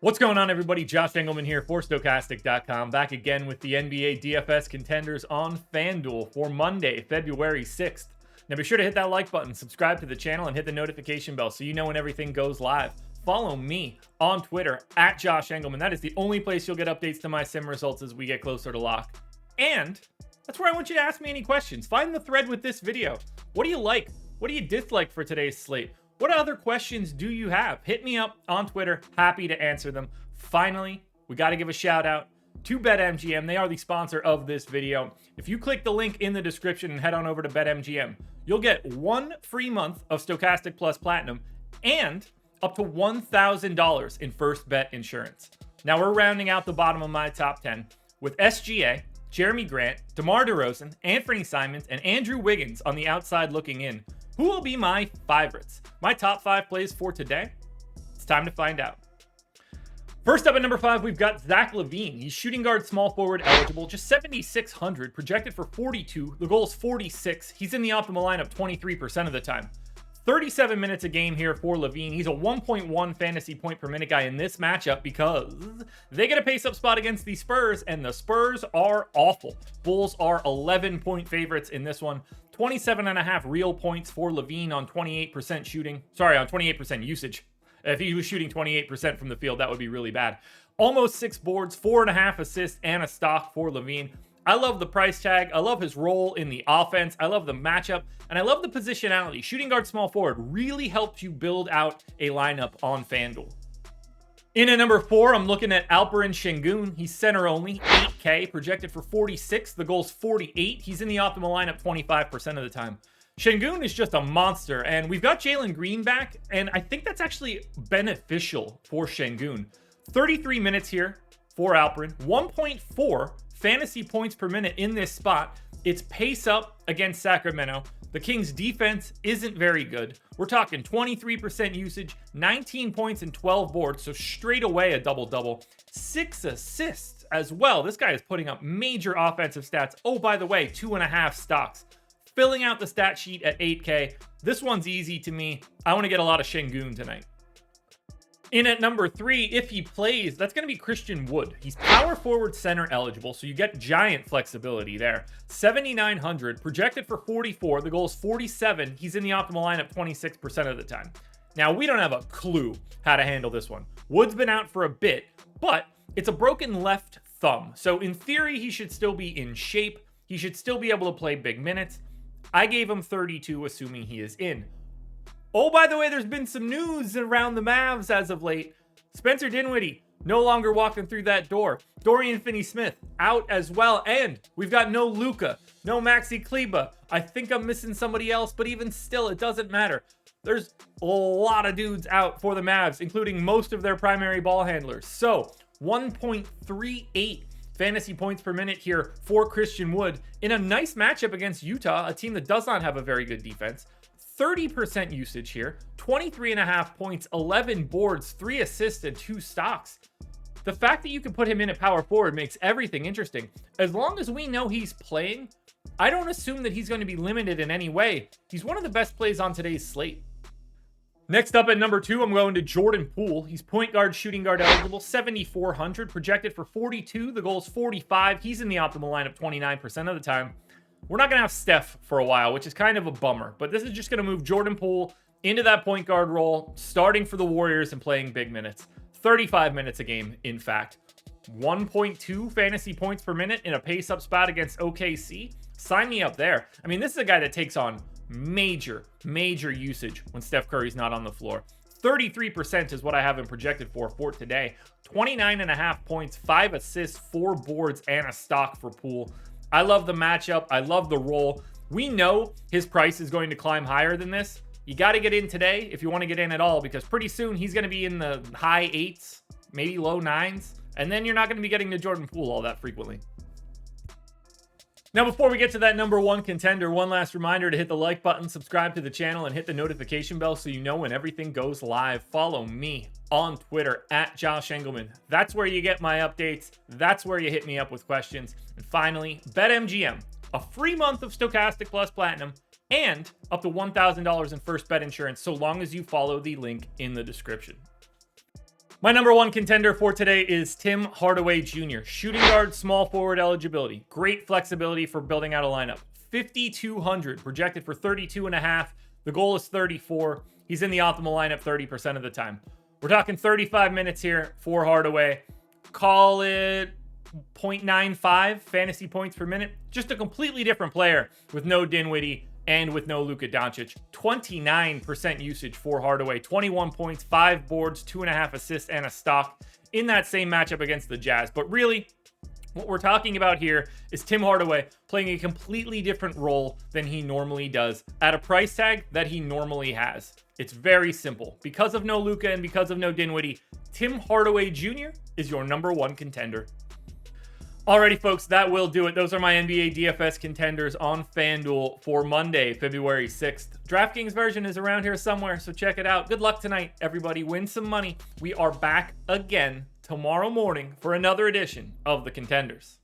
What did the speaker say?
What's going on, everybody? Josh Engleman here for Stokastic.com, back again with the NBA DFS contenders on FanDuel for Monday, February 6th. Now be sure to hit that like button, subscribe to the channel, and hit the notification bell so you know when everything goes live. Follow me on Twitter at Josh Engleman. That is the only place you'll get updates to my sim results as we get closer to lock. And that's where I want you to ask me any questions. Find the thread with this video. What do you like? What do you dislike for today's slate? What other questions do you have? Hit me up on Twitter. Happy to answer them. Finally, we got to give a shout out to BetMGM. They are the sponsor of this video. If you click the link in the description and head on over to BetMGM, you'll get 1 free month of Stokastic Plus Platinum and up to $1,000 in first bet insurance. Now we're rounding out the bottom of my top 10 with SGA, Jeremy Grant, DeMar DeRozan, Anthony Simons, and Andrew Wiggins on the outside looking in. Who will be my favorites? My top 5 plays for today? It's time to find out. First up at number 5, we've got Zach LaVine. He's shooting guard, small forward eligible, just 7,600, projected for 42. The goal is 46. He's in the optimal lineup 23% of the time. 37 minutes a game here for LaVine. He's a 1.1 fantasy point per minute guy in this matchup because they get a pace-up spot against the Spurs, and the Spurs are awful. Bulls are 11-point favorites in this one. 27.5 real points for LaVine on 28% shooting. Sorry, on 28% usage. If he was shooting 28% from the field, that would be really bad. Almost 6 boards, 4.5 assists, and a stock for LaVine. I love the price tag. I love his role in the offense. I love the matchup, and I love the positionality. Shooting guard, small forward really helps you build out a lineup on FanDuel. In at number 4, I'm looking at ALPEREN SENGUN. He's center only, 8K, projected for 46. The goal's 48. He's in the optimal lineup 25% of the time. Sengun is just a monster, and we've got Jalen Green back, and I think that's actually beneficial for Sengun. 33 minutes here for ALPEREN, 1.4 fantasy points per minute in this spot. It's pace up against Sacramento. The Kings' defense isn't very good. We're talking 23% usage, 19 points and 12 boards, so straight away a double-double. 6 assists as well. This guy is putting up major offensive stats. Oh, by the way, 2.5 stocks. Filling out the stat sheet at 8K. This one's easy to me. I want to get a lot of Sengun tonight. In at number 3, if he plays, that's going to be Christian Wood. He's power forward center eligible, so you get giant flexibility there. 7,900, projected for 44. The goal is 47. He's in the optimal lineup 26% of the time. Now, we don't have a clue how to handle this one. Wood's been out for a bit, but it's a broken left thumb. So in theory, he should still be in shape. He should still be able to play big minutes. I gave him 32, assuming he is in. Oh, by the way, there's been some news around the Mavs as of late. Spencer Dinwiddie no longer walking through that door. Dorian Finney-Smith out as well. And we've got no Luka, no Maxi Kleba. I think I'm missing somebody else, but even still, it doesn't matter. There's a lot of dudes out for the Mavs, including most of their primary ball handlers. So 1.38 fantasy points per minute here for Christian Wood in a nice matchup against Utah, a team that does not have a very good defense. 30% usage here, 23.5 points, 11 boards, 3 assists, and 2 stocks. The fact that you can put him in at power forward makes everything interesting. As long as we know he's playing, I don't assume that he's going to be limited in any way. He's one of the best plays on today's slate. Next up at number 2, I'm going to Jordan Poole. He's point guard, shooting guard eligible, 7,400, projected for 42. The goal is 45. He's in the optimal lineup 29% of the time. We're not going to have Steph for a while, which is kind of a bummer, but this is just going to move Jordan Poole into that point guard role, starting for the Warriors and playing big minutes. 35 minutes a game, in fact. 1.2 fantasy points per minute in a pace-up spot against OKC. Sign me up there. I mean, this is a guy that takes on major usage when Steph Curry's not on the floor. 33% is what I have him projected for today. 29.5 points, 5 assists, 4 boards, and a stock for Poole. I love the matchup. I love the role. We know his price is going to climb higher than this. You got to get in today if you want to get in at all, because pretty soon he's going to be in the high 8s, maybe low 9s, and then you're not going to be getting to Jordan Poole all that frequently. Now, before we get to that number 1 contender, one last reminder to hit the like button, subscribe to the channel, and hit the notification bell so you know when everything goes live. Follow me on Twitter at Josh Engleman. That's where you get my updates. That's where you hit me up with questions. And finally, BetMGM, a free month of Stokastic Plus Platinum, and up to $1,000 in first bet insurance so long as you follow the link in the description. My number one contender for today is Tim Hardaway Jr. Shooting guard, small forward eligibility. Great flexibility for building out a lineup. 5,200, projected for 32.5. The goal is 34. He's in the optimal lineup 30% of the time. We're talking 35 minutes here for Hardaway. Call it 0.95 fantasy points per minute. Just a completely different player with no Dinwiddie and with no Luka Doncic. 29% usage for Hardaway. 21 points, 5 boards, 2.5 assists, and a stock in that same matchup against the Jazz. But really, what we're talking about here is Tim Hardaway playing a completely different role than he normally does at a price tag that he normally has. It's very simple. Because of no Luka and because of no Dinwiddie, Tim Hardaway Jr. is your number one contender. Alrighty, folks, that will do it. Those are my NBA DFS contenders on FanDuel for Monday, February 6th. DraftKings version is around here somewhere, so check it out. Good luck tonight, everybody. Win some money. We are back again tomorrow morning for another edition of the Contenders.